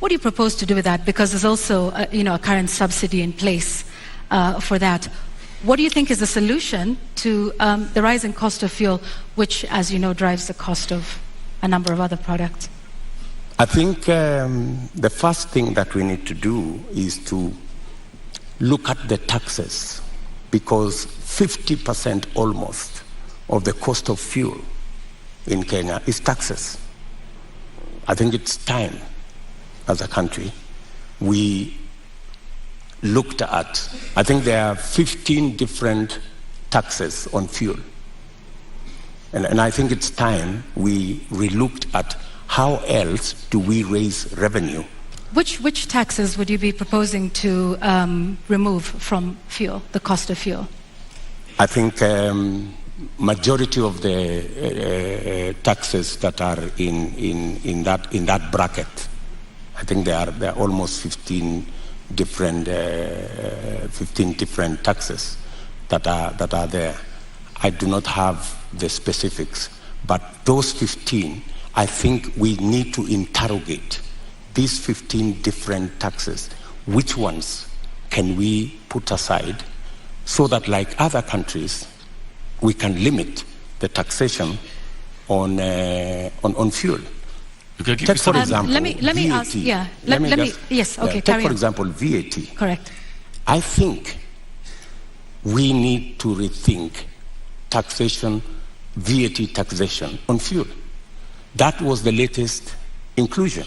What do you propose to do with that? Because there's also a current subsidy in place for that. What do you think is the solution to the rising cost of fuel, which, as you know, drives the cost of a number of other products? I think the first thing that we need to do is to look at the taxes, because 50% almost of the cost of fuel in Kenya is taxes. I think it's time, as a country, we looked at, I think there are 15 different taxes on fuel. And I think it's time we relooked at how else do we raise revenue. Which taxes would you be proposing to remove from fuel, the cost of fuel? I think majority of the taxes that are in that bracket, I think there are almost 15 different taxes that are there. I do not have the specifics, but those 15, I think we need to interrogate these 15 different taxes. Which ones can we put aside so that, like other countries, we can limit the taxation on fuel? Take, for example, let me ask. Yeah. Yes. Okay. Take, for example, VAT. Correct. I think we need to rethink taxation, VAT taxation on fuel. That was the latest inclusion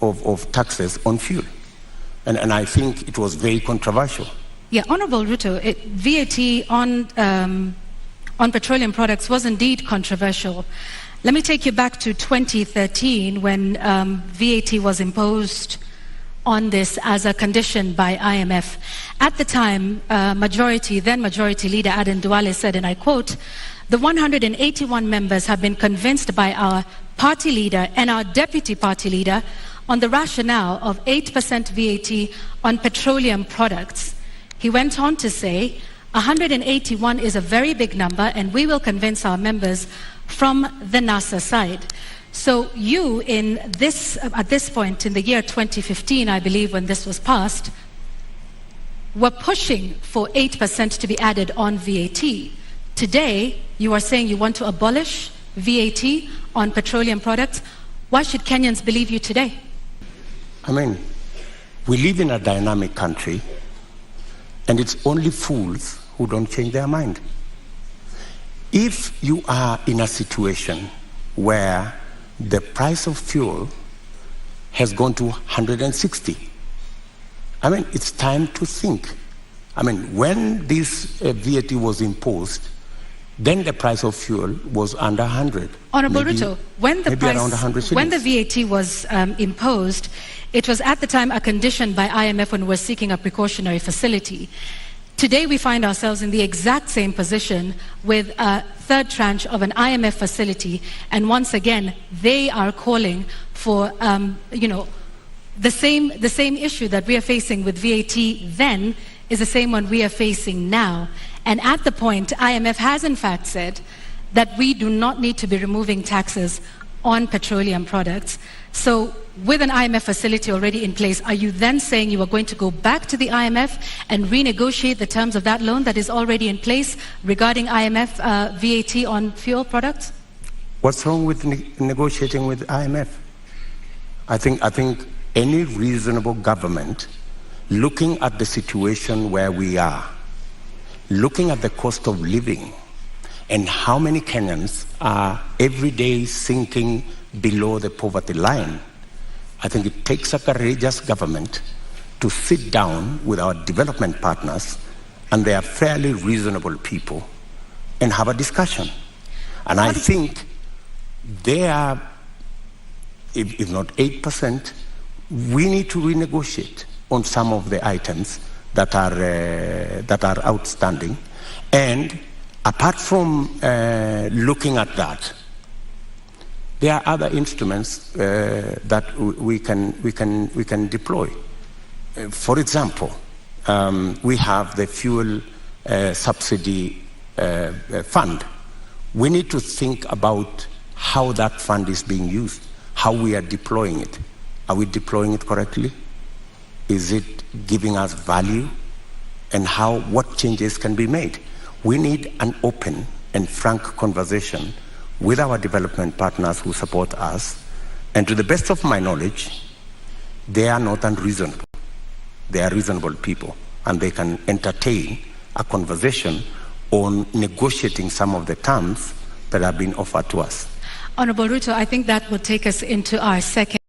of taxes on fuel, and I think it was very controversial. Yeah, Honorable Ruto, VAT on petroleum products was indeed controversial. Let me take you back to 2013 when VAT was imposed on this as a condition by IMF. At the time, then Majority Leader Aden Duale said, and I quote, "The 181 members have been convinced by our party leader and our deputy party leader on the rationale of 8% VAT on petroleum products." He went on to say, 181 is a very big number, and we will convince our members from the NASA side. So you, at this point in the year 2015, I believe, when this was passed, were pushing for 8% to be added on VAT. Today, you are saying you want to abolish VAT on petroleum products. Why should Kenyans believe you today? I mean, we live in a dynamic country, and it's only fools who don't change their mind. If you are in a situation where the price of fuel has gone to 160, I mean, it's time to think. I mean, when this VAT was imposed, then the price of fuel was under 100. Honorable Ruto, when the VAT was imposed, it was at the time a condition by IMF when we were seeking a precautionary facility. Today we find ourselves in the exact same position with a third tranche of an IMF facility, and once again they are calling for the same issue that we are facing with VAT then is the same one we are facing now. And at the point, IMF has in fact said that we do not need to be removing taxes on petroleum products. So with an IMF facility already in place, are you then saying you are going to go back to the IMF and renegotiate the terms of that loan that is already in place regarding IMF VAT on fuel products? What's wrong with negotiating with IMF? I think any reasonable government, looking at the situation where we are, looking at the cost of living, and how many Kenyans are every day sinking below the poverty line, I think it takes a courageous government to sit down with our development partners, and they are fairly reasonable people, and have a discussion. And I think they are, if not 8%, we need to renegotiate on some of the items that are outstanding. And apart from looking at that, there are other instruments that we can deploy. For example, we have the fuel subsidy fund. We need to think about how that fund is being used, how we are deploying it. Are we deploying it correctly? Is it giving us value? And what changes can be made? We need an open and frank conversation with our development partners who support us. And to the best of my knowledge, they are not unreasonable. They are reasonable people, and they can entertain a conversation on negotiating some of the terms that have been offered to us. Honorable Ruto, I think that will take us into our second